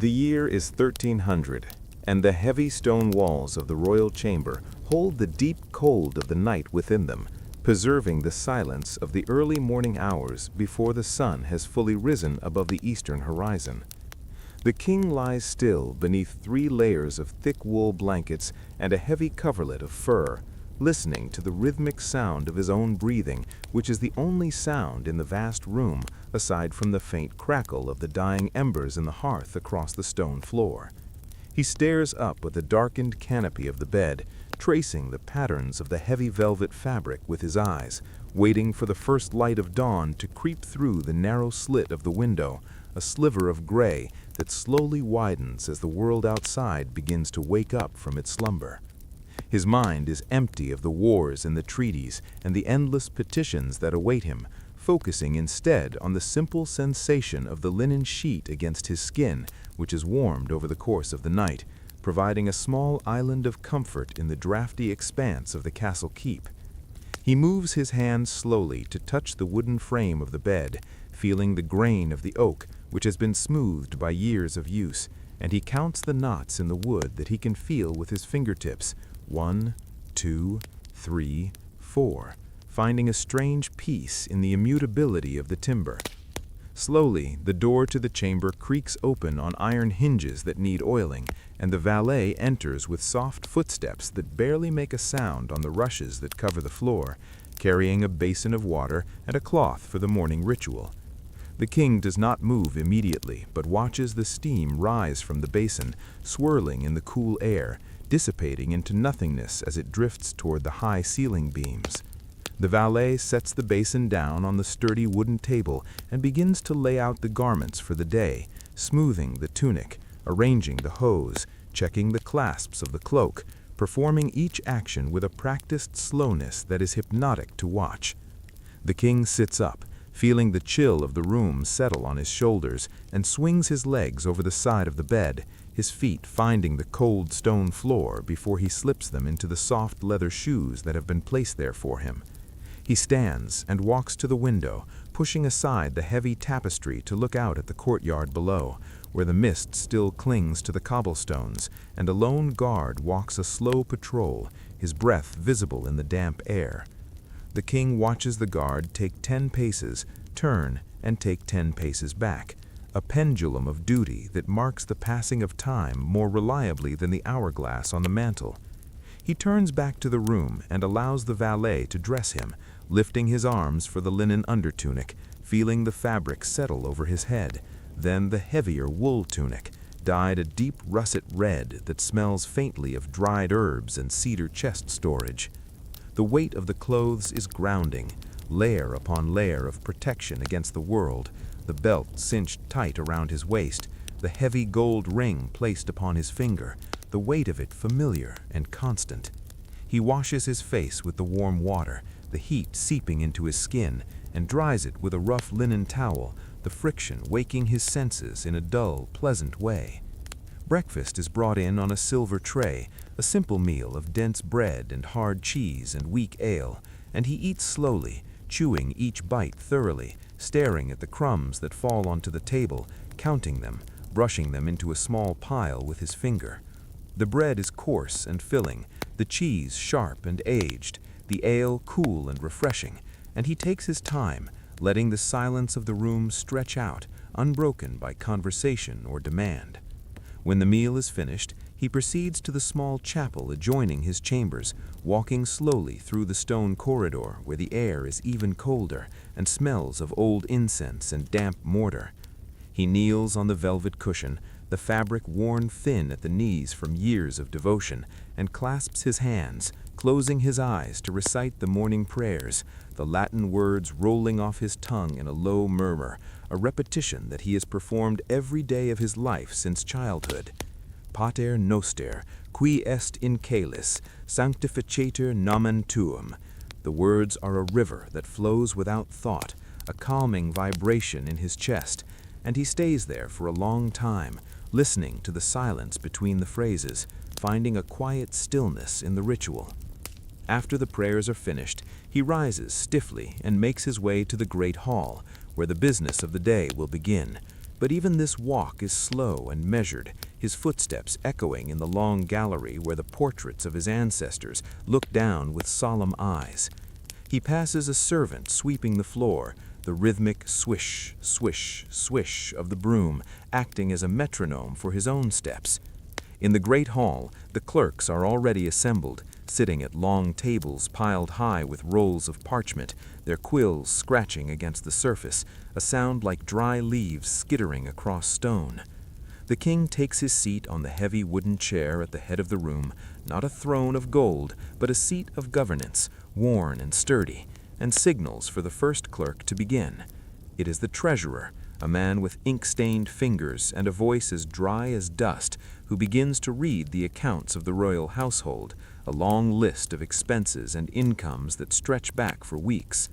The year is 1300, and the heavy stone walls of the royal chamber hold the deep cold of the night within them, preserving the silence of the early morning hours before the sun has fully risen above the eastern horizon. The king lies still beneath 3 layers of thick wool blankets and a heavy coverlet of fur, listening to the rhythmic sound of his own breathing, which is the only sound in the vast room aside from the faint crackle of the dying embers in the hearth across the stone floor. He stares up at the darkened canopy of the bed, tracing the patterns of the heavy velvet fabric with his eyes, waiting for the first light of dawn to creep through the narrow slit of the window, a sliver of gray that slowly widens as the world outside begins to wake up from its slumber. His mind is empty of the wars and the treaties and the endless petitions that await him, focusing instead on the simple sensation of the linen sheet against his skin, which is warmed over the course of the night, providing a small island of comfort in the drafty expanse of the castle keep. He moves his hand slowly to touch the wooden frame of the bed, feeling the grain of the oak, which has been smoothed by years of use, and he counts the knots in the wood that he can feel with his fingertips. 1, 2, 3, 4, finding a strange peace in the immutability of the timber. Slowly, the door to the chamber creaks open on iron hinges that need oiling, and the valet enters with soft footsteps that barely make a sound on the rushes that cover the floor, carrying a basin of water and a cloth for the morning ritual. The king does not move immediately, but watches the steam rise from the basin, swirling in the cool air, dissipating into nothingness as it drifts toward the high ceiling beams. The valet sets the basin down on the sturdy wooden table and begins to lay out the garments for the day, smoothing the tunic, arranging the hose, checking the clasps of the cloak, performing each action with a practiced slowness that is hypnotic to watch. The king sits up, feeling the chill of the room settle on his shoulders, and swings his legs over the side of the bed, his feet finding the cold stone floor before he slips them into the soft leather shoes that have been placed there for him. He stands and walks to the window, pushing aside the heavy tapestry to look out at the courtyard below, where the mist still clings to the cobblestones, and a lone guard walks a slow patrol, his breath visible in the damp air. The king watches the guard take 10 paces, turn, and take 10 paces back, a pendulum of duty that marks the passing of time more reliably than the hourglass on the mantel. He turns back to the room and allows the valet to dress him, lifting his arms for the linen undertunic, feeling the fabric settle over his head, then the heavier wool tunic, dyed a deep russet red that smells faintly of dried herbs and cedar chest storage. The weight of the clothes is grounding, layer upon layer of protection against the world, the belt cinched tight around his waist, the heavy gold ring placed upon his finger, the weight of it familiar and constant. He washes his face with the warm water, the heat seeping into his skin, and dries it with a rough linen towel, the friction waking his senses in a dull, pleasant way. Breakfast is brought in on a silver tray, a simple meal of dense bread and hard cheese and weak ale, and he eats slowly, chewing each bite thoroughly, staring at the crumbs that fall onto the table, counting them, brushing them into a small pile with his finger. The bread is coarse and filling, the cheese sharp and aged, the ale cool and refreshing, and he takes his time, letting the silence of the room stretch out, unbroken by conversation or demand. When the meal is finished, he proceeds to the small chapel adjoining his chambers, walking slowly through the stone corridor where the air is even colder and smells of old incense and damp mortar. He kneels on the velvet cushion, the fabric worn thin at the knees from years of devotion, and clasps his hands, closing his eyes to recite the morning prayers, the Latin words rolling off his tongue in a low murmur, a repetition that he has performed every day of his life since childhood. Pater noster, qui est in caelis, sanctificetur nomen tuum. The words are a river that flows without thought, a calming vibration in his chest, and he stays there for a long time, listening to the silence between the phrases, finding a quiet stillness in the ritual. After the prayers are finished, he rises stiffly and makes his way to the great hall, where the business of the day will begin, But even this walk is slow and measured, his footsteps echoing in the long gallery where the portraits of his ancestors look down with solemn eyes. He passes a servant sweeping the floor, the rhythmic swish, swish, swish of the broom acting as a metronome for his own steps. In the great hall, the clerks are already assembled, sitting at long tables piled high with rolls of parchment, their quills scratching against the surface, a sound like dry leaves skittering across stone. The king takes his seat on the heavy wooden chair at the head of the room, not a throne of gold, but a seat of governance, worn and sturdy, and signals for the first clerk to begin. It is the treasurer, a man with ink-stained fingers and a voice as dry as dust, who begins to read the accounts of the royal household, a long list of expenses and incomes that stretch back for weeks.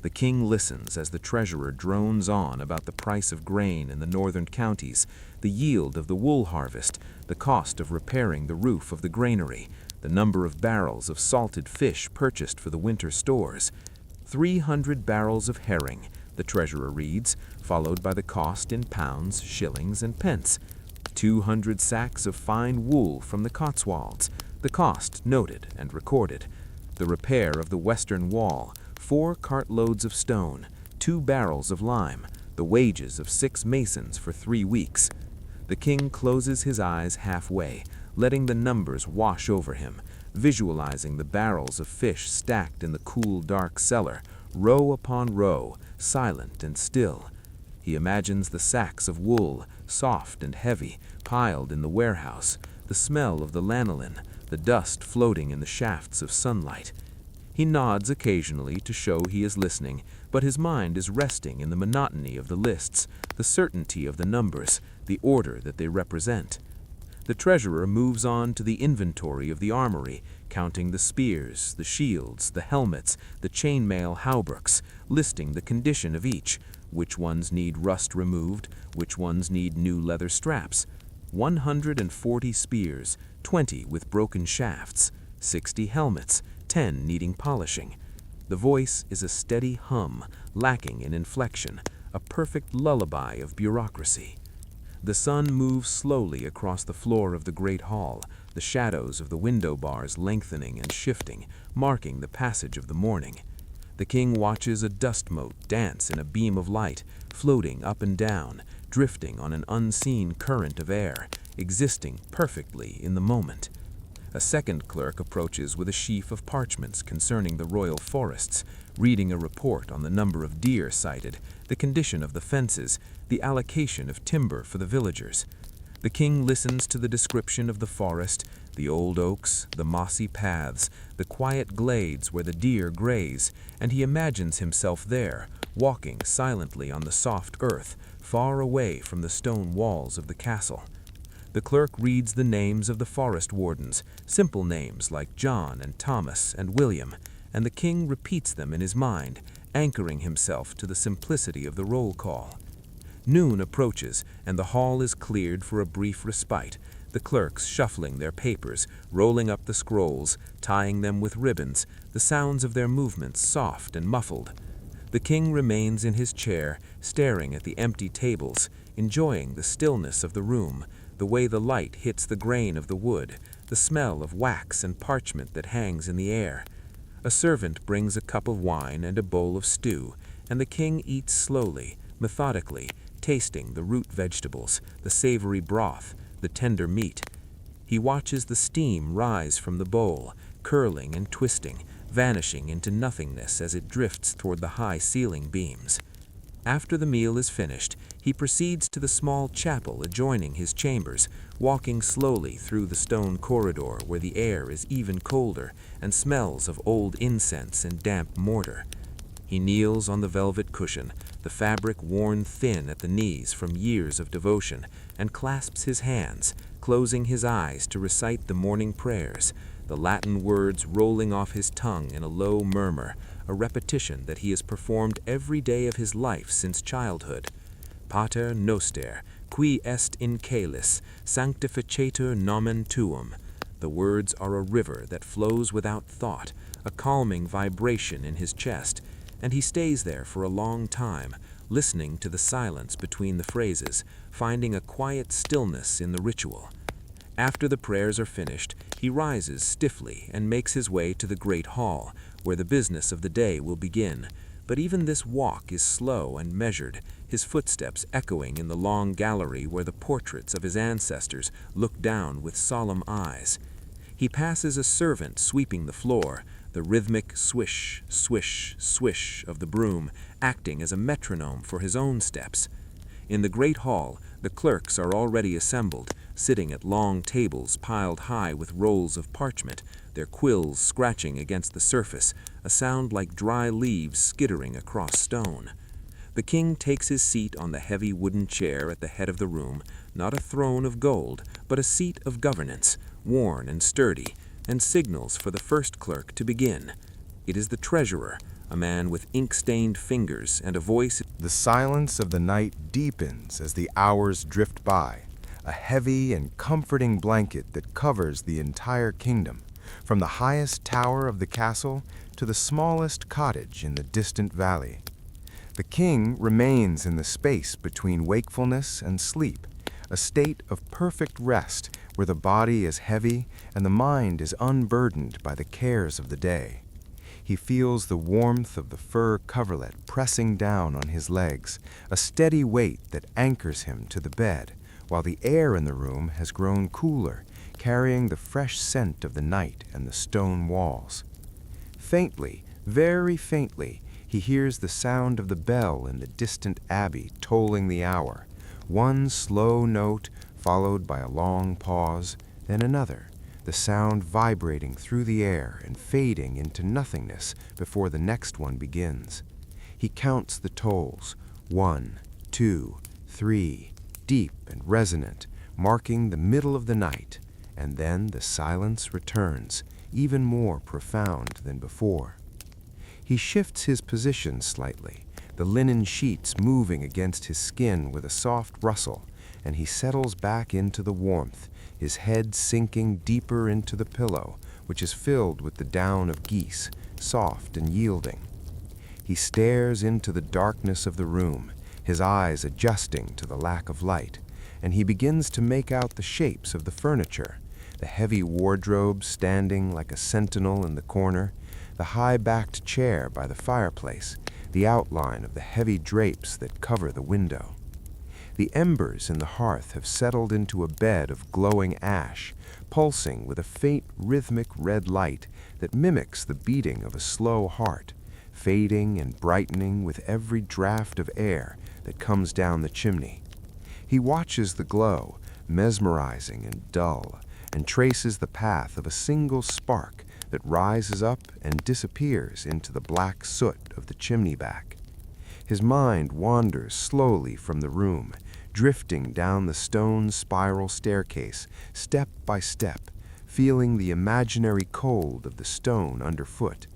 The king listens as the treasurer drones on about the price of grain in the northern counties, the yield of the wool harvest, the cost of repairing the roof of the granary, the number of barrels of salted fish purchased for the winter stores. 300 barrels of herring, the treasurer reads, followed by the cost in pounds, shillings, and pence. 200 sacks of fine wool from the Cotswolds, the cost noted and recorded. The repair of the western wall, 4 cartloads of stone, 2 barrels of lime, the wages of 6 masons for 3 weeks. The king closes his eyes halfway, letting the numbers wash over him, visualizing the barrels of fish stacked in the cool, dark cellar, row upon row, silent and still. He imagines the sacks of wool, soft and heavy, piled in the warehouse, the smell of the lanolin, the dust floating in the shafts of sunlight. He nods occasionally to show he is listening, but his mind is resting in the monotony of the lists, the certainty of the numbers, the order that they represent. The treasurer moves on to the inventory of the armory, counting the spears, the shields, the helmets, the chainmail hauberks, listing the condition of each, which ones need rust removed, which ones need new leather straps. 140 spears, 20 with broken shafts, 60 helmets, 10 needing polishing. The voice is a steady hum, lacking in inflection, a perfect lullaby of bureaucracy. The sun moves slowly across the floor of the great hall, the shadows of the window bars lengthening and shifting, marking the passage of the morning. The king watches a dust mote dance in a beam of light, floating up and down, drifting on an unseen current of air, existing perfectly in the moment. A second clerk approaches with a sheaf of parchments concerning the royal forests, reading a report on the number of deer sighted, the condition of the fences, the allocation of timber for the villagers. The king listens to the description of the forest, the old oaks, the mossy paths, the quiet glades where the deer graze, and he imagines himself there, walking silently on the soft earth, far away from the stone walls of the castle. The clerk reads the names of the forest wardens, simple names like John and Thomas and William, and the king repeats them in his mind, anchoring himself to the simplicity of the roll call. Noon approaches, and the hall is cleared for a brief respite, the clerks shuffling their papers, rolling up the scrolls, tying them with ribbons, the sounds of their movements soft and muffled. The king remains in his chair, staring at the empty tables, enjoying the stillness of the room, the way the light hits the grain of the wood, the smell of wax and parchment that hangs in the air. A servant brings a cup of wine and a bowl of stew, and the king eats slowly, methodically, tasting the root vegetables, the savory broth, the tender meat. He watches the steam rise from the bowl, curling and twisting, vanishing into nothingness as it drifts toward the high ceiling beams. After the meal is finished, he proceeds to the small chapel adjoining his chambers, walking slowly through the stone corridor where the air is even colder and smells of old incense and damp mortar. He kneels on the velvet cushion, the fabric worn thin at the knees from years of devotion, and clasps his hands, closing his eyes to recite the morning prayers, the Latin words rolling off his tongue in a low murmur, a repetition that he has performed every day of his life since childhood. Pater noster, qui est in caelis, sanctificetur nomen tuum. The words are a river that flows without thought, a calming vibration in his chest, and he stays there for a long time, listening to the silence between the phrases, finding a quiet stillness in the ritual. After the prayers are finished, he rises stiffly and makes his way to the great hall, where the business of the day will begin. But even this walk is slow and measured, his footsteps echoing in the long gallery where the portraits of his ancestors look down with solemn eyes. He passes a servant sweeping the floor, the rhythmic swish, swish, swish of the broom acting as a metronome for his own steps. In the great hall, the clerks are already assembled, sitting at long tables piled high with rolls of parchment, their quills scratching against the surface, a sound like dry leaves skittering across stone. The king takes his seat on the heavy wooden chair at the head of the room, not a throne of gold, but a seat of governance, worn and sturdy, and signals for the first clerk to begin. It is the treasurer, a man with ink-stained fingers and a voice. The silence of the night deepens as the hours drift by, a heavy and comforting blanket that covers the entire kingdom, from the highest tower of the castle to the smallest cottage in the distant valley. The king remains in the space between wakefulness and sleep, a state of perfect rest where the body is heavy and the mind is unburdened by the cares of the day. He feels the warmth of the fur coverlet pressing down on his legs, a steady weight that anchors him to the bed, while the air in the room has grown cooler, carrying the fresh scent of the night and the stone walls. Faintly, very faintly, he hears the sound of the bell in the distant abbey tolling the hour, one slow note followed by a long pause, then another, the sound vibrating through the air and fading into nothingness before the next one begins. He counts the tolls, 1, 2, 3, deep and resonant, marking the middle of the night, and then the silence returns, even more profound than before. He shifts his position slightly, the linen sheets moving against his skin with a soft rustle, and he settles back into the warmth, his head sinking deeper into the pillow, which is filled with the down of geese, soft and yielding. He stares into the darkness of the room, his eyes adjusting to the lack of light, and he begins to make out the shapes of the furniture, the heavy wardrobe standing like a sentinel in the corner, the high-backed chair by the fireplace, the outline of the heavy drapes that cover the window. The embers in the hearth have settled into a bed of glowing ash, pulsing with a faint rhythmic red light that mimics the beating of a slow heart, fading and brightening with every draft of air that comes down the chimney. He watches the glow, mesmerizing and dull, and traces the path of a single spark that rises up and disappears into the black soot of the chimney back. His mind wanders slowly from the room, drifting down the stone spiral staircase, step by step, feeling the imaginary cold of the stone underfoot.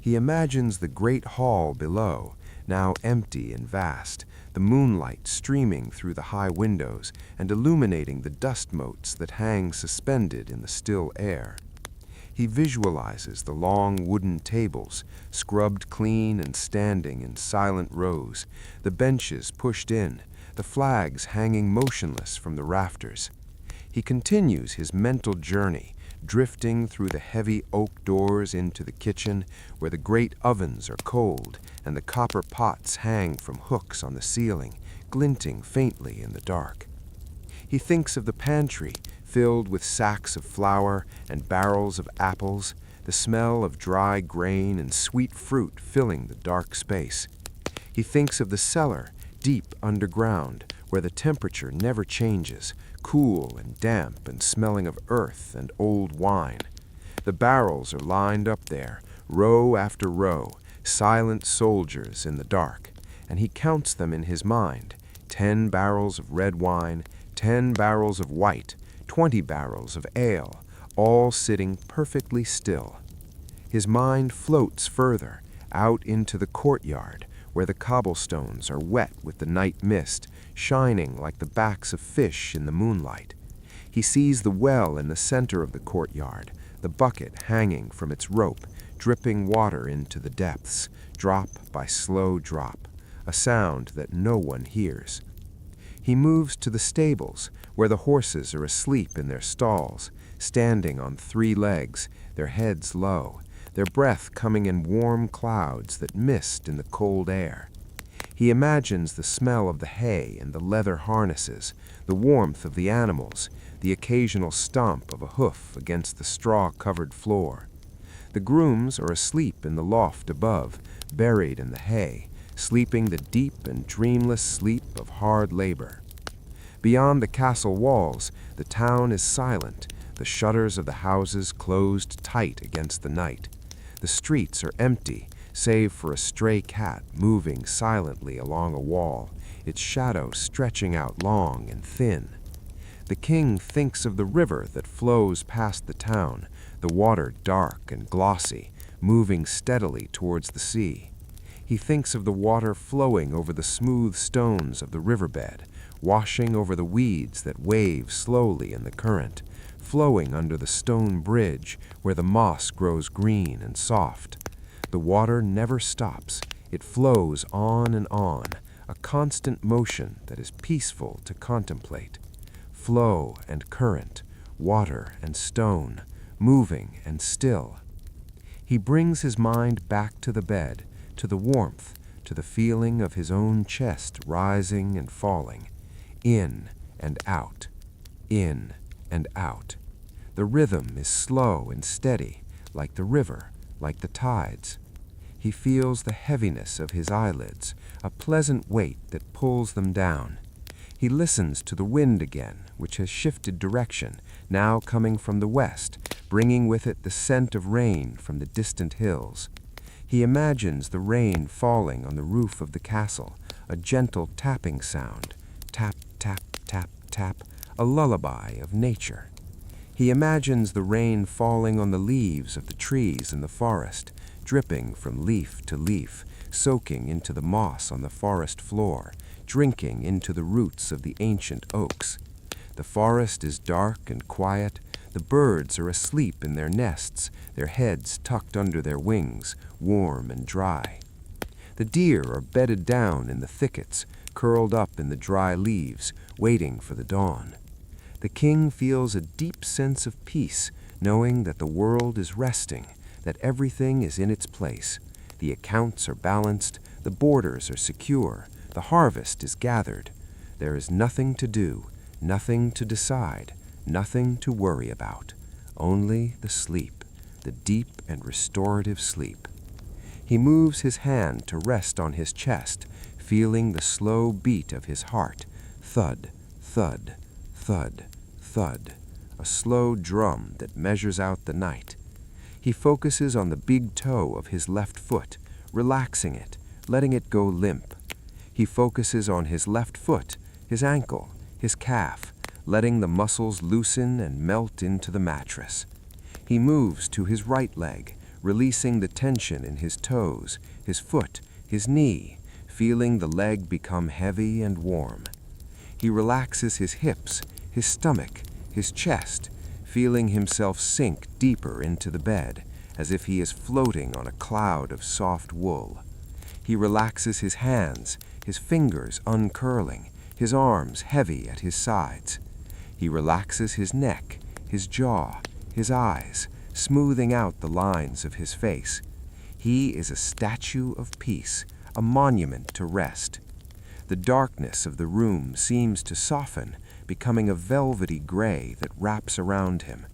He imagines the great hall below, now empty and vast, the moonlight streaming through the high windows and illuminating the dust motes that hang suspended in the still air. He visualizes the long wooden tables, scrubbed clean and standing in silent rows, the benches pushed in, the flags hanging motionless from the rafters. He continues his mental journey, drifting through the heavy oak doors into the kitchen, where the great ovens are cold and the copper pots hang from hooks on the ceiling, glinting faintly in the dark. He thinks of the pantry, filled with sacks of flour and barrels of apples, the smell of dry grain and sweet fruit filling the dark space. He thinks of the cellar, deep underground, where the temperature never changes, cool and damp and smelling of earth and old wine. The barrels are lined up there, row after row, silent soldiers in the dark, and he counts them in his mind, 10 barrels of red wine, 10 barrels of white, 20 barrels of ale, all sitting perfectly still. His mind floats further, out into the courtyard, where the cobblestones are wet with the night mist, shining like the backs of fish in the moonlight. He sees the well in the center of the courtyard, the bucket hanging from its rope, dripping water into the depths, drop by slow drop, a sound that no one hears. He moves to the stables, where the horses are asleep in their stalls, standing on 3 legs, their heads low, their breath coming in warm clouds that mist in the cold air. He imagines the smell of the hay and the leather harnesses, the warmth of the animals, the occasional stomp of a hoof against the straw-covered floor. The grooms are asleep in the loft above, buried in the hay, sleeping the deep and dreamless sleep of hard labor. Beyond the castle walls, the town is silent, the shutters of the houses closed tight against the night. The streets are empty, save for a stray cat moving silently along a wall, its shadow stretching out long and thin. The king thinks of the river that flows past the town, the water dark and glossy, moving steadily towards the sea. He thinks of the water flowing over the smooth stones of the riverbed, washing over the weeds that wave slowly in the current, flowing under the stone bridge where the moss grows green and soft. The water never stops. It flows on and on, a constant motion that is peaceful to contemplate. Flow and current, water and stone, moving and still. He brings his mind back to the bed, to the warmth, to the feeling of his own chest rising and falling, in and out, in and out. The rhythm is slow and steady, like the river, like the tides. He feels the heaviness of his eyelids, a pleasant weight that pulls them down. He listens to the wind again, which has shifted direction, now coming from the west, bringing with it the scent of rain from the distant hills. He imagines the rain falling on the roof of the castle, a gentle tapping sound, tap, tap, tap, tap, a lullaby of nature. He imagines the rain falling on the leaves of the trees in the forest, dripping from leaf to leaf, soaking into the moss on the forest floor, drinking into the roots of the ancient oaks. The forest is dark and quiet. The birds are asleep in their nests, their heads tucked under their wings, warm and dry. The deer are bedded down in the thickets, curled up in the dry leaves, waiting for the dawn. The king feels a deep sense of peace, knowing that the world is resting, that everything is in its place. The accounts are balanced, the borders are secure, the harvest is gathered. There is nothing to do, nothing to decide, nothing to worry about, only the sleep, the deep and restorative sleep. He moves his hand to rest on his chest, feeling the slow beat of his heart, thud, thud, thud, thud, a slow drum that measures out the night. He focuses on the big toe of his left foot, relaxing it, letting it go limp. He focuses on his left foot, his ankle, his calf, letting the muscles loosen and melt into the mattress. He moves to his right leg, releasing the tension in his toes, his foot, his knee, feeling the leg become heavy and warm. He relaxes his hips, his stomach, his chest, feeling himself sink deeper into the bed, as if he is floating on a cloud of soft wool. He relaxes his hands, his fingers uncurling, his arms heavy at his sides. He relaxes his neck, his jaw, his eyes, smoothing out the lines of his face. He is a statue of peace, a monument to rest. The darkness of the room seems to soften, becoming a velvety gray that wraps around him.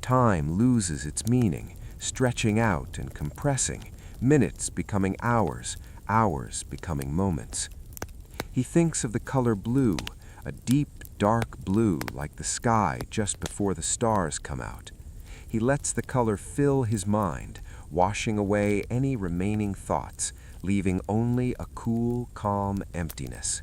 Time loses its meaning, stretching out and compressing, minutes becoming hours, hours becoming moments. He thinks of the color blue, a deep, dark blue like the sky just before the stars come out. He lets the color fill his mind, washing away any remaining thoughts, leaving only a cool, calm emptiness.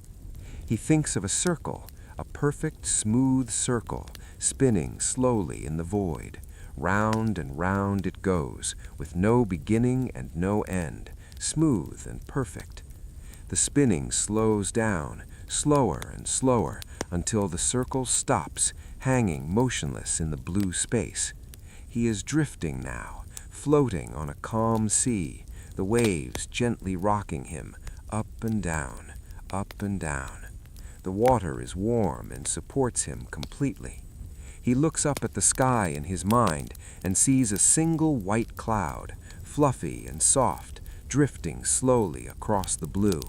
He thinks of a circle, a perfect, smooth circle, spinning slowly in the void. Round and round it goes, with no beginning and no end, smooth and perfect. The spinning slows down, slower and slower, until the circle stops, hanging motionless in the blue space. He is drifting now, floating on a calm sea, the waves gently rocking him, up and down, up and down. The water is warm and supports him completely. He looks up at the sky in his mind and sees a single white cloud, fluffy and soft, drifting slowly across the blue.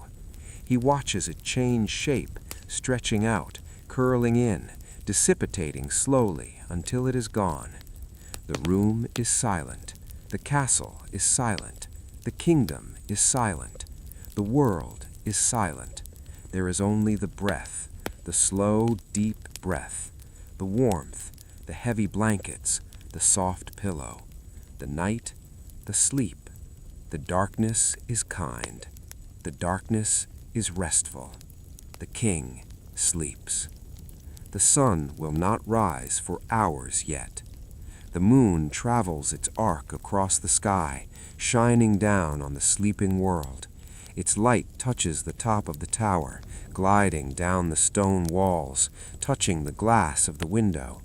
He watches it change shape, stretching out, curling in, dissipating slowly until it is gone. The room is silent. The castle is silent. The kingdom is silent. The world is silent. There is only the breath, the slow, deep breath, the warmth, the heavy blankets, the soft pillow, the night, the sleep. The darkness is kind. The darkness is restful. The king sleeps. The sun will not rise for hours yet. The moon travels its arc across the sky, shining down on the sleeping world. Its light touches the top of the tower, gliding down the stone walls, touching the glass of the window.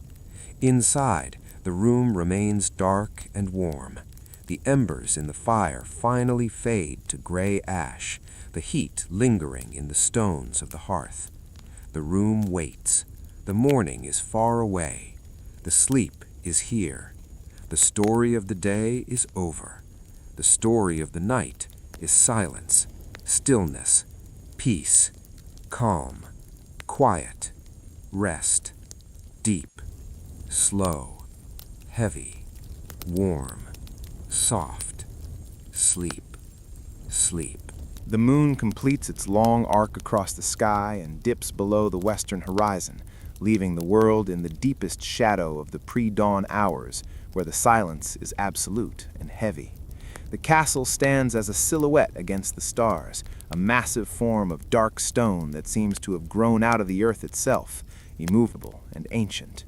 Inside, the room remains dark and warm. The embers in the fire finally fade to gray ash, the heat lingering in the stones of the hearth. The room waits. The morning is far away. The sleep is here. The story of the day is over. The story of the night is silence, stillness, peace, calm, quiet, rest, deep, slow, heavy, warm, soft, sleep, sleep. The moon completes its long arc across the sky and dips below the western horizon, leaving the world in the deepest shadow of the pre-dawn hours, where the silence is absolute and heavy. The castle stands as a silhouette against the stars, a massive form of dark stone that seems to have grown out of the earth itself, immovable and ancient.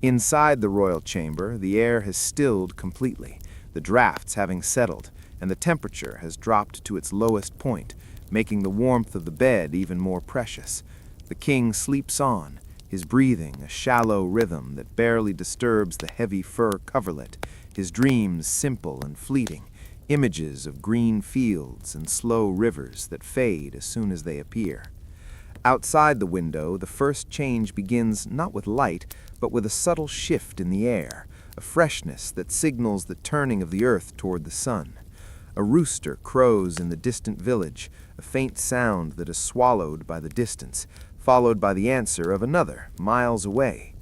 Inside the royal chamber, the air has stilled completely, the drafts having settled, and the temperature has dropped to its lowest point, making the warmth of the bed even more precious. The king sleeps on, his breathing a shallow rhythm that barely disturbs the heavy fur coverlet, his dreams simple and fleeting, images of green fields and slow rivers that fade as soon as they appear. Outside the window, the first change begins not with light, but with a subtle shift in the air, a freshness that signals the turning of the earth toward the sun. A rooster crows in the distant village, a faint sound that is swallowed by the distance, followed by the answer of another, miles away.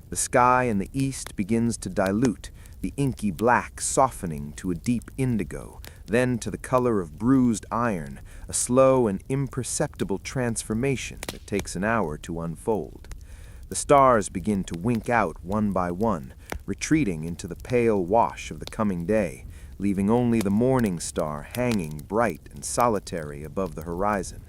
The sky in the east begins to dilute, the inky black softening to a deep indigo, then to the color of bruised iron, a slow and imperceptible transformation that takes an hour to unfold. The stars begin to wink out one by one, retreating into the pale wash of the coming day, leaving only the morning star hanging bright and solitary above the horizon.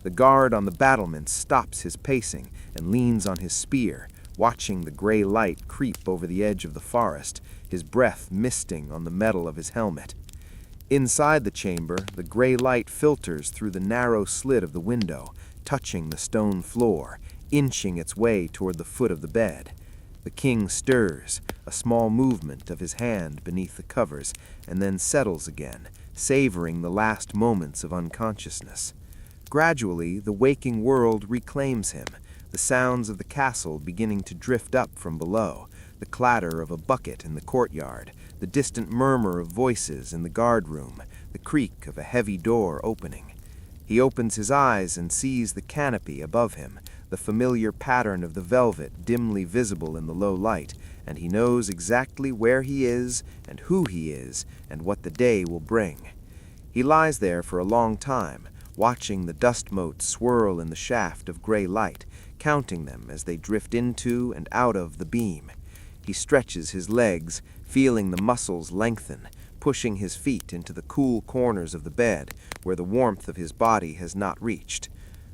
The guard on the battlements stops his pacing and leans on his spear, watching the gray light creep over the edge of the forest, his breath misting on the metal of his helmet. Inside the chamber, the gray light filters through the narrow slit of the window, touching the stone floor, inching its way toward the foot of the bed. The king stirs, a small movement of his hand beneath the covers, and then settles again, savoring the last moments of unconsciousness. Gradually, the waking world reclaims him, the sounds of the castle beginning to drift up from below, the clatter of a bucket in the courtyard, the distant murmur of voices in the guard room, the creak of a heavy door opening. He opens his eyes and sees the canopy above him, the familiar pattern of the velvet dimly visible in the low light, and he knows exactly where he is and who he is and what the day will bring. He lies there for a long time, watching the dust motes swirl in the shaft of gray light, counting them as they drift into and out of the beam. He stretches his legs, feeling the muscles lengthen, pushing his feet into the cool corners of the bed, where the warmth of his body has not reached.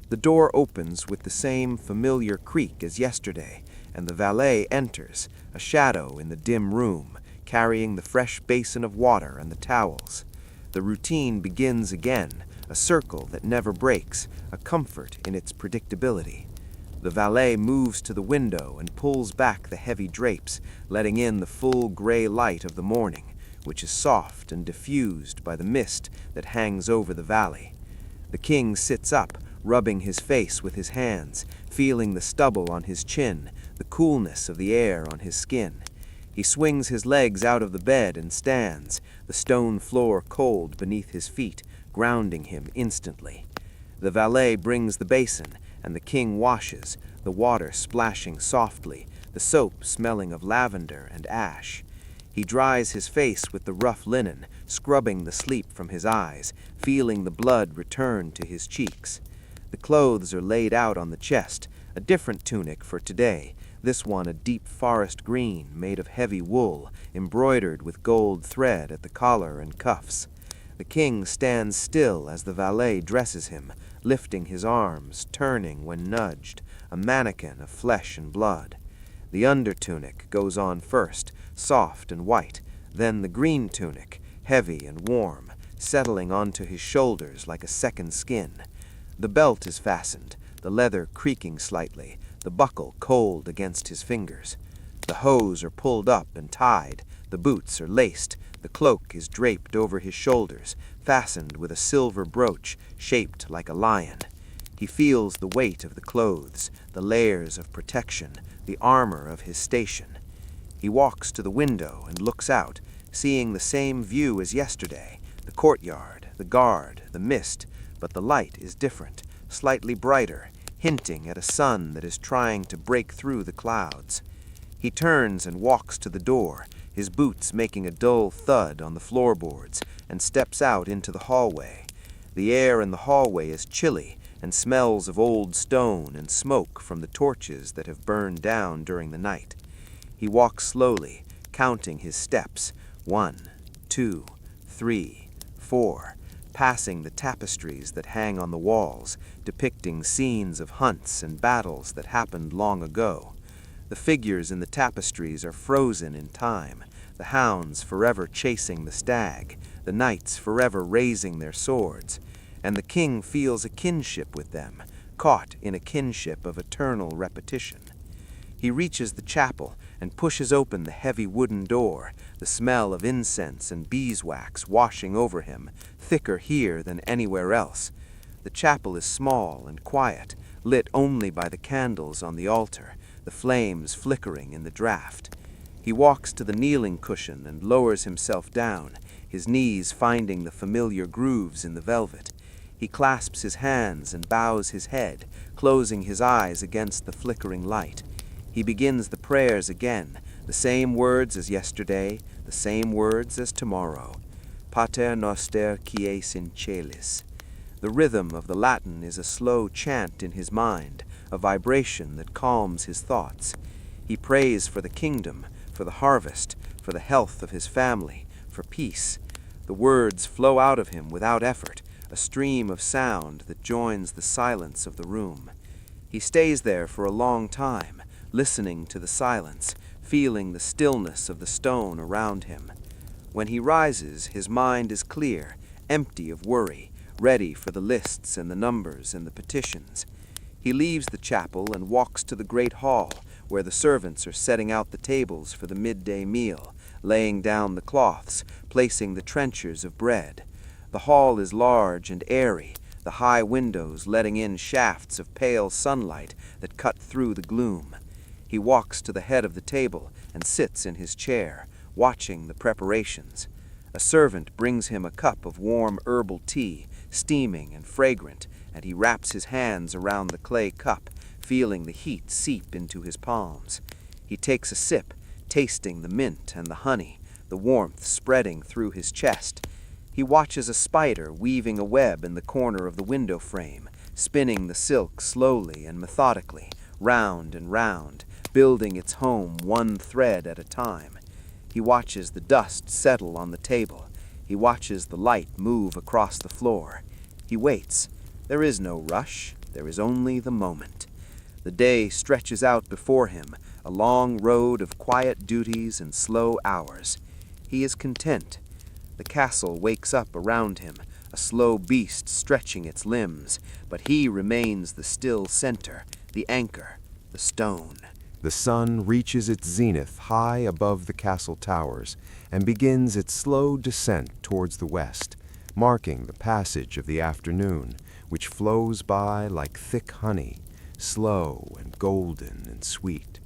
The door opens with the same familiar creak as yesterday, and the valet enters, a shadow in the dim room, carrying the fresh basin of water and the towels. The routine begins again, a circle that never breaks, a comfort in its predictability. The valet moves to the window and pulls back the heavy drapes, letting in the full gray light of the morning, which is soft and diffused by the mist that hangs over the valley. The king sits up, rubbing his face with his hands, feeling the stubble on his chin, the coolness of the air on his skin. He swings his legs out of the bed and stands, the stone floor cold beneath his feet, grounding him instantly. The valet brings the basin, and the king washes, the water splashing softly, the soap smelling of lavender and ash. He dries his face with the rough linen, scrubbing the sleep from his eyes, feeling the blood return to his cheeks. The clothes are laid out on the chest, a different tunic for today, this one a deep forest green made of heavy wool, embroidered with gold thread at the collar and cuffs. The king stands still as the valet dresses him, lifting his arms, turning when nudged, a mannequin of flesh and blood. The undertunic goes on first, soft and white, then the green tunic, heavy and warm, settling onto his shoulders like a second skin. The belt is fastened, the leather creaking slightly, the buckle cold against his fingers. The hose are pulled up and tied, the boots are laced, the cloak is draped over his shoulders, fastened with a silver brooch shaped like a lion. He feels the weight of the clothes, the layers of protection, the armor of his station. He walks to the window and looks out, seeing the same view as yesterday, the courtyard, the guard, the mist, but the light is different, slightly brighter, hinting at a sun that is trying to break through the clouds. He turns and walks to the door, his boots making a dull thud on the floorboards, and steps out into the hallway. The air in the hallway is chilly and smells of old stone and smoke from the torches that have burned down during the night. He walks slowly, counting his steps, 1, 2, 3, 4, passing the tapestries that hang on the walls, depicting scenes of hunts and battles that happened long ago. The figures in the tapestries are frozen in time, the hounds forever chasing the stag, the knights forever raising their swords, and the king feels a kinship with them, caught in a kinship of eternal repetition. He reaches the chapel and pushes open the heavy wooden door, the smell of incense and beeswax washing over him, thicker here than anywhere else. The chapel is small and quiet, lit only by the candles on the altar, the flames flickering in the draught. He walks to the kneeling cushion and lowers himself down, his knees finding the familiar grooves in the velvet. He clasps his hands and bows his head, closing his eyes against the flickering light. He begins the prayers again, the same words as yesterday, the same words as tomorrow. Pater noster qui es in celis. The rhythm of the Latin is a slow chant in his mind, a vibration that calms his thoughts. He prays for the kingdom, for the harvest, for the health of his family, for peace. The words flow out of him without effort, a stream of sound that joins the silence of the room. He stays there for a long time, listening to the silence, feeling the stillness of the stone around him. When he rises, his mind is clear, empty of worry, ready for the lists and the numbers and the petitions. He leaves the chapel and walks to the great hall, where the servants are setting out the tables for the midday meal, laying down the cloths, placing the trenchers of bread. The hall is large and airy, the high windows letting in shafts of pale sunlight that cut through the gloom. He walks to the head of the table and sits in his chair, watching the preparations. A servant brings him a cup of warm herbal tea, steaming and fragrant, and he wraps his hands around the clay cup, feeling the heat seep into his palms. He takes a sip, tasting the mint and the honey, the warmth spreading through his chest. He watches a spider weaving a web in the corner of the window frame, spinning the silk slowly and methodically, round and round, building its home one thread at a time. He watches the dust settle on the table. He watches the light move across the floor. He waits. There is no rush. There is only the moment. The day stretches out before him, a long road of quiet duties and slow hours. He is content. The castle wakes up around him, a slow beast stretching its limbs, but he remains the still center, the anchor, the stone. The sun reaches its zenith high above the castle towers and begins its slow descent towards the west, marking the passage of the afternoon, which flows by like thick honey, slow and golden and sweet.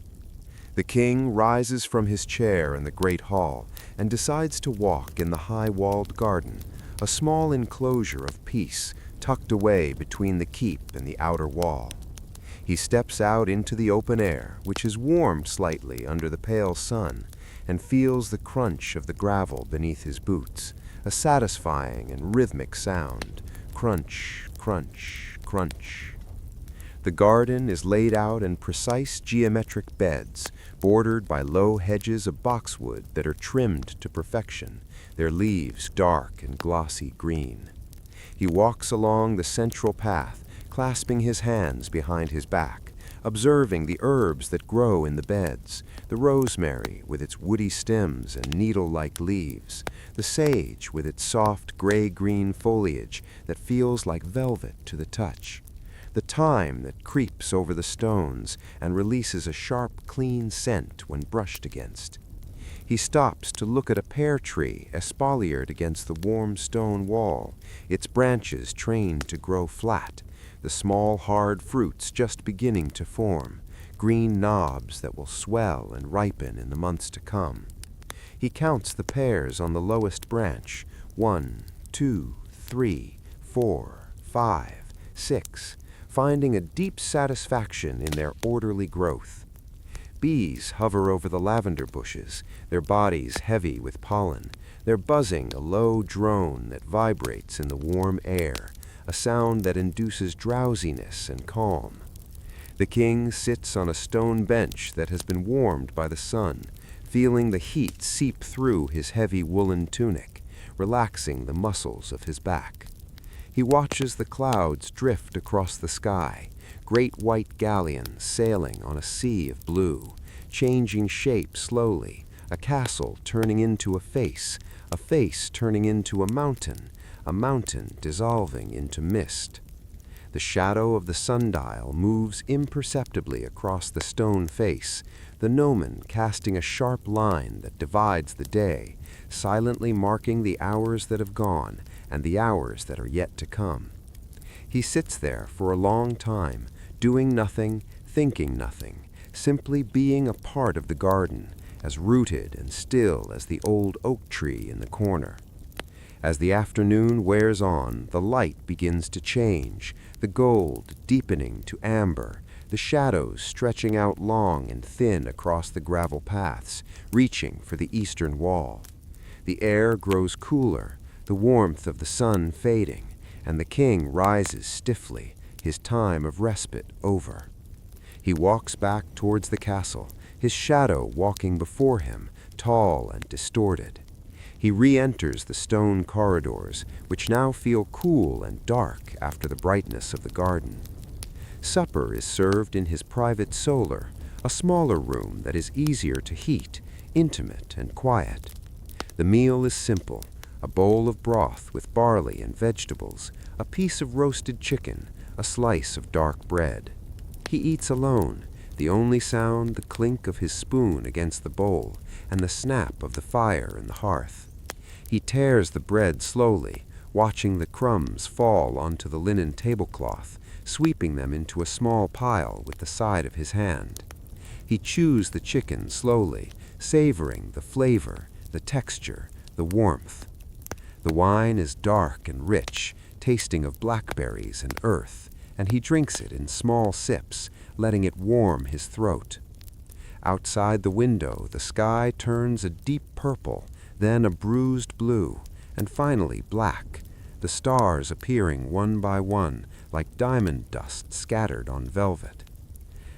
The king rises from his chair in the great hall and decides to walk in the high-walled garden, a small enclosure of peace tucked away between the keep and the outer wall. He steps out into the open air, which is warmed slightly under the pale sun, and feels the crunch of the gravel beneath his boots, a satisfying and rhythmic sound. Crunch, crunch, crunch. The garden is laid out in precise geometric beds, bordered by low hedges of boxwood that are trimmed to perfection, their leaves dark and glossy green. He walks along the central path, clasping his hands behind his back, observing the herbs that grow in the beds, the rosemary with its woody stems and needle-like leaves, the sage with its soft gray-green foliage that feels like velvet to the touch, the thyme that creeps over the stones and releases a sharp, clean scent when brushed against. He stops to look at a pear tree espaliered against the warm stone wall, its branches trained to grow flat, the small hard fruits just beginning to form, green knobs that will swell and ripen in the months to come. He counts the pears on the lowest branch, 1, 2, 3, 4, 5, 6, finding a deep satisfaction in their orderly growth. Bees hover over the lavender bushes, their bodies heavy with pollen, their buzzing a low drone that vibrates in the warm air, a sound that induces drowsiness and calm. The king sits on a stone bench that has been warmed by the sun, feeling the heat seep through his heavy woolen tunic, relaxing the muscles of his back. He watches the clouds drift across the sky, great white galleons sailing on a sea of blue, changing shape slowly, a castle turning into a face turning into a mountain dissolving into mist. The shadow of the sundial moves imperceptibly across the stone face, the gnomon casting a sharp line that divides the day, silently marking the hours that have gone and the hours that are yet to come. He sits there for a long time, doing nothing, thinking nothing, simply being a part of the garden, as rooted and still as the old oak tree in the corner. As the afternoon wears on, the light begins to change, the gold deepening to amber, the shadows stretching out long and thin across the gravel paths, reaching for the eastern wall. The air grows cooler, the warmth of the sun fading, and the king rises stiffly, his time of respite over. He walks back towards the castle, his shadow walking before him, tall and distorted. He re-enters the stone corridors, which now feel cool and dark after the brightness of the garden. Supper is served in his private solar, a smaller room that is easier to heat, intimate and quiet. The meal is simple, a bowl of broth with barley and vegetables, a piece of roasted chicken, a slice of dark bread. He eats alone, the only sound the clink of his spoon against the bowl and the snap of the fire in the hearth. He tears the bread slowly, watching the crumbs fall onto the linen tablecloth, sweeping them into a small pile with the side of his hand. He chews the chicken slowly, savoring the flavor, the texture, the warmth. The wine is dark and rich, tasting of blackberries and earth, and he drinks it in small sips, letting it warm his throat. Outside the window, the sky turns a deep purple, then a bruised blue, and finally black, the stars appearing one by one like diamond dust scattered on velvet.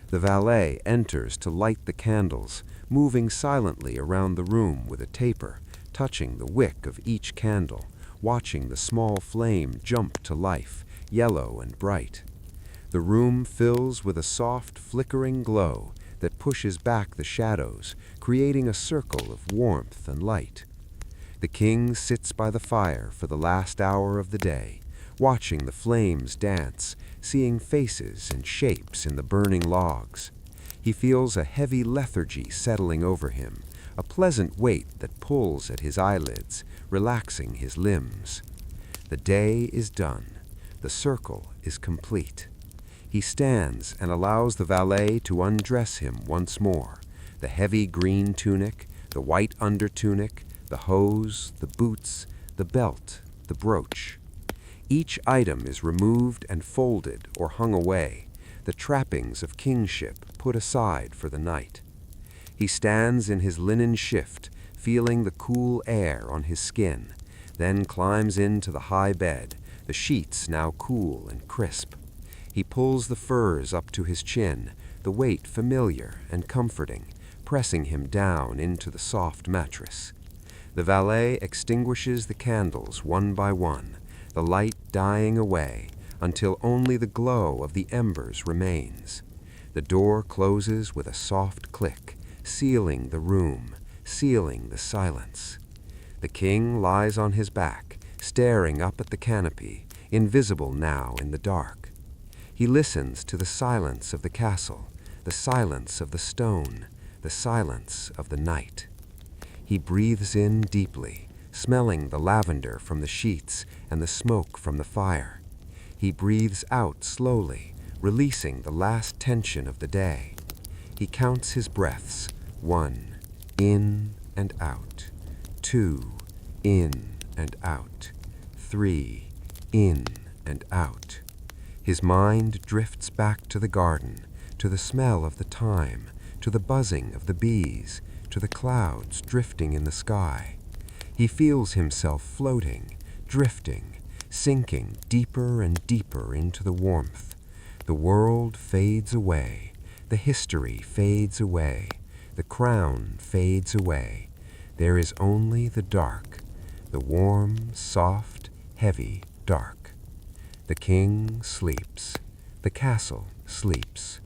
The valet enters to light the candles, moving silently around the room with a taper, touching the wick of each candle, watching the small flame jump to life, yellow and bright. The room fills with a soft, flickering glow that pushes back the shadows, creating a circle of warmth and light. The king sits by the fire for the last hour of the day, watching the flames dance, seeing faces and shapes in the burning logs. He feels a heavy lethargy settling over him, a pleasant weight that pulls at his eyelids, relaxing his limbs. The day is done. The circle is complete. He stands and allows the valet to undress him once more. The heavy green tunic, the white undertunic, the hose, the boots, the belt, the brooch. Each item is removed and folded or hung away, the trappings of kingship put aside for the night. He stands in his linen shift, feeling the cool air on his skin, then climbs into the high bed, the sheets now cool and crisp. He pulls the furs up to his chin, the weight familiar and comforting, pressing him down into the soft mattress. The valet extinguishes the candles one by one, the light dying away until only the glow of the embers remains. The door closes with a soft click, sealing the room, sealing the silence. The king lies on his back, staring up at the canopy, invisible now in the dark. He listens to the silence of the castle, the silence of the stone, the silence of the night. He breathes in deeply, smelling the lavender from the sheets and the smoke from the fire. He breathes out slowly, releasing the last tension of the day. He counts his breaths, 1, in and out, 2, in and out, 3, in and out. His mind drifts back to the garden, to the smell of the thyme, to the buzzing of the bees, to the clouds drifting in the sky. He feels himself floating, drifting, sinking deeper and deeper into the warmth. The world fades away, the history fades away, the crown fades away. There is only the dark, the warm, soft, heavy dark. The king sleeps, the castle sleeps.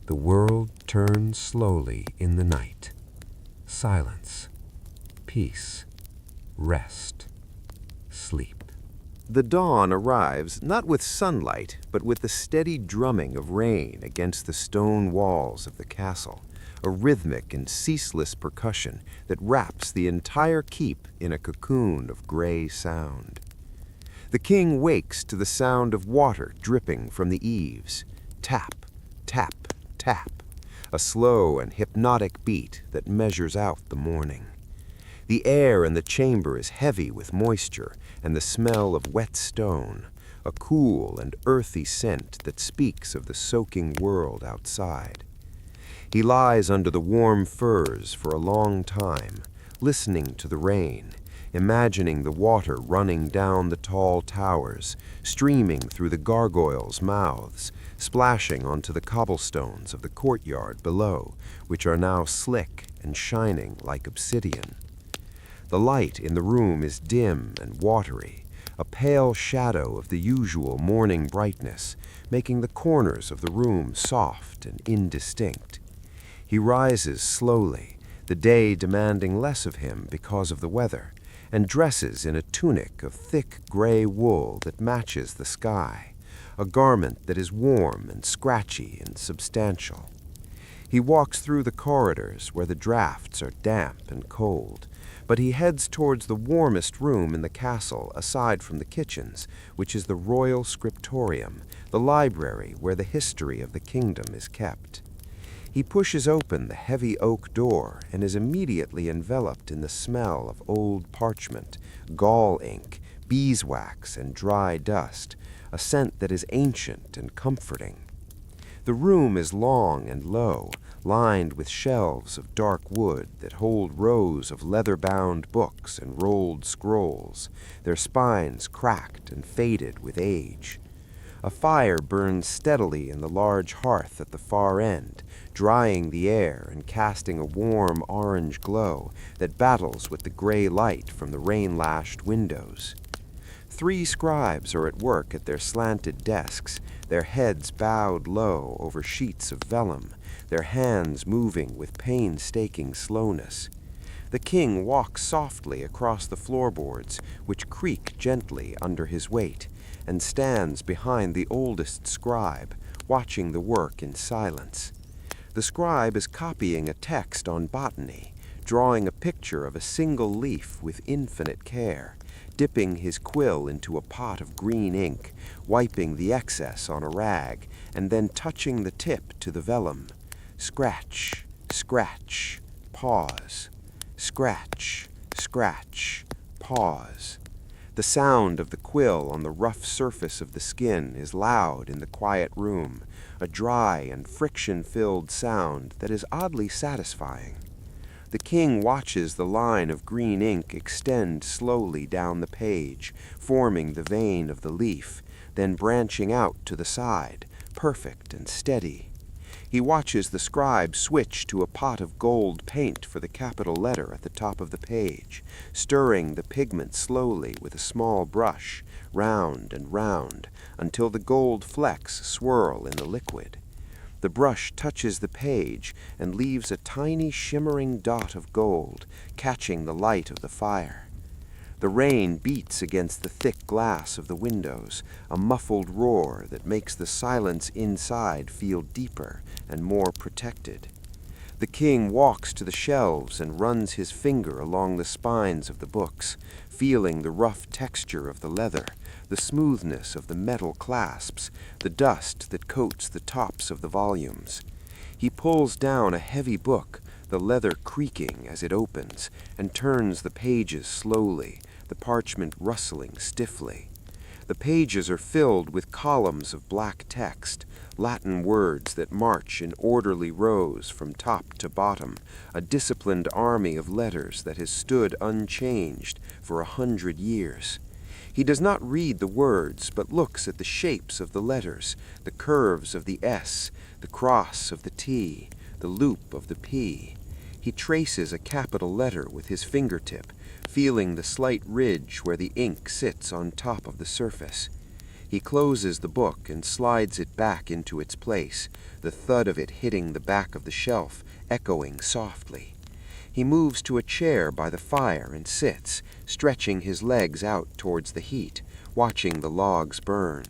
The world turns slowly in the night. Silence, peace, rest, sleep. The dawn arrives not with sunlight, but with the steady drumming of rain against the stone walls of the castle, a rhythmic and ceaseless percussion that wraps the entire keep in a cocoon of gray sound. The king wakes to the sound of water dripping from the eaves. Tap, tap, tap, a slow and hypnotic beat that measures out the morning. The air in the chamber is heavy with moisture and the smell of wet stone, a cool and earthy scent that speaks of the soaking world outside. He lies under the warm furs for a long time, listening to the rain, imagining the water running down the tall towers, streaming through the gargoyles' mouths, splashing onto the cobblestones of the courtyard below, which are now slick and shining like obsidian. The light in the room is dim and watery, a pale shadow of the usual morning brightness, making the corners of the room soft and indistinct. He rises slowly, the day demanding less of him because of the weather, and dresses in a tunic of thick gray wool that matches the sky, a garment that is warm and scratchy and substantial. He walks through the corridors where the drafts are damp and cold, but he heads towards the warmest room in the castle aside from the kitchens, which is the royal scriptorium, the library where the history of the kingdom is kept. He pushes open the heavy oak door and is immediately enveloped in the smell of old parchment, gall ink, beeswax, and dry dust, a scent that is ancient and comforting. The room is long and low, lined with shelves of dark wood that hold rows of leather-bound books and rolled scrolls, their spines cracked and faded with age. A fire burns steadily in the large hearth at the far end, drying the air and casting a warm orange glow that battles with the gray light from the rain-lashed windows. 3 scribes are at work at their slanted desks, their heads bowed low over sheets of vellum, their hands moving with painstaking slowness. The king walks softly across the floorboards, which creak gently under his weight, and stands behind the oldest scribe, watching the work in silence. The scribe is copying a text on botany, drawing a picture of a single leaf with infinite care, dipping his quill into a pot of green ink, wiping the excess on a rag, and then touching the tip to the vellum. Scratch, scratch, pause. Scratch, scratch, pause. The sound of the quill on the rough surface of the skin is loud in the quiet room, a dry and friction-filled sound that is oddly satisfying. The king watches the line of green ink extend slowly down the page, forming the vein of the leaf, then branching out to the side, perfect and steady. He watches the scribe switch to a pot of gold paint for the capital letter at the top of the page, stirring the pigment slowly with a small brush, round and round, until the gold flecks swirl in the liquid. The brush touches the page and leaves a tiny shimmering dot of gold, catching the light of the fire. The rain beats against the thick glass of the windows, a muffled roar that makes the silence inside feel deeper and more protected. The king walks to the shelves and runs his finger along the spines of the books, feeling the rough texture of the leather, the smoothness of the metal clasps, the dust that coats the tops of the volumes. He pulls down a heavy book, the leather creaking as it opens, and turns the pages slowly, the parchment rustling stiffly. The pages are filled with columns of black text, Latin words that march in orderly rows from top to bottom, a disciplined army of letters that has stood unchanged for 100 years. He does not read the words, but looks at the shapes of the letters, the curves of the S, the cross of the T, the loop of the P. He traces a capital letter with his fingertip, feeling the slight ridge where the ink sits on top of the surface. He closes the book and slides it back into its place, the thud of it hitting the back of the shelf, echoing softly. He moves to a chair by the fire and sits, stretching his legs out towards the heat, watching the logs burn.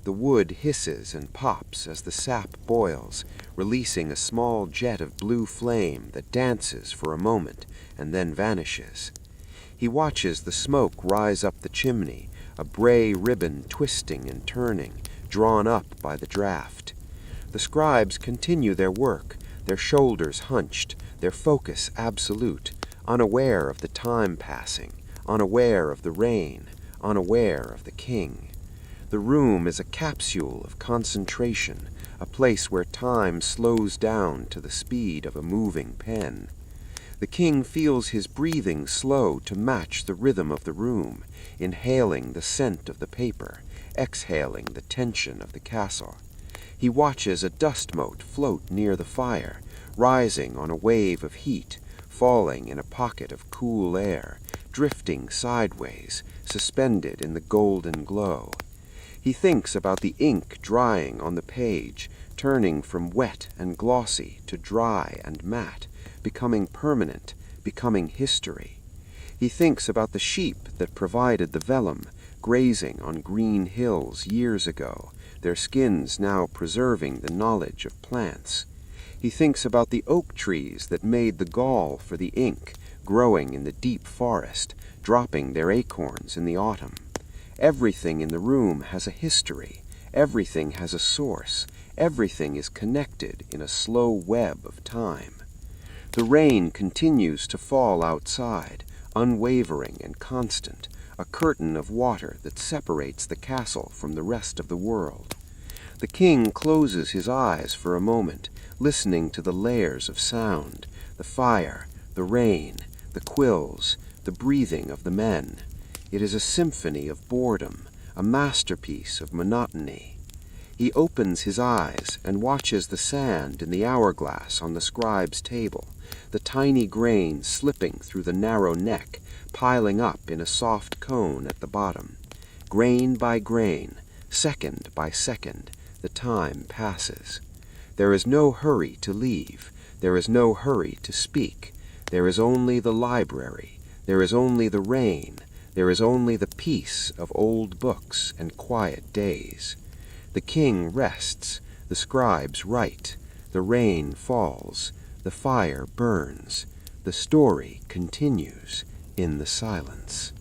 The wood hisses and pops as the sap boils, releasing a small jet of blue flame that dances for a moment and then vanishes. He watches the smoke rise up the chimney, a bray ribbon twisting and turning, drawn up by the draft. The scribes continue their work, their shoulders hunched, their focus absolute, unaware of the time passing, unaware of the rain, unaware of the king. The room is a capsule of concentration, a place where time slows down to the speed of a moving pen. The king feels his breathing slow to match the rhythm of the room, inhaling the scent of the paper, exhaling the tension of the castle. He watches a dust mote float near the fire, rising on a wave of heat, falling in a pocket of cool air, drifting sideways, suspended in the golden glow. He thinks about the ink drying on the page, turning from wet and glossy to dry and matte, becoming permanent, becoming history. He thinks about the sheep that provided the vellum, grazing on green hills years ago, their skins now preserving the knowledge of plants. He thinks about the oak trees that made the gall for the ink, growing in the deep forest, dropping their acorns in the autumn. Everything in the room has a history, everything has a source, everything is connected in a slow web of time. The rain continues to fall outside, unwavering and constant, a curtain of water that separates the castle from the rest of the world. The king closes his eyes for a moment, listening to the layers of sound, the fire, the rain, the quills, the breathing of the men. It is a symphony of boredom, a masterpiece of monotony. He opens his eyes and watches the sand in the hourglass on the scribe's table, the tiny grains slipping through the narrow neck, piling up in a soft cone at the bottom. Grain by grain, second by second, the time passes. There is no hurry to leave. There is no hurry to speak. There is only the library. There is only the rain. There is only the peace of old books and quiet days. The king rests. The scribes write. The rain falls. The fire burns. The story continues in the silence.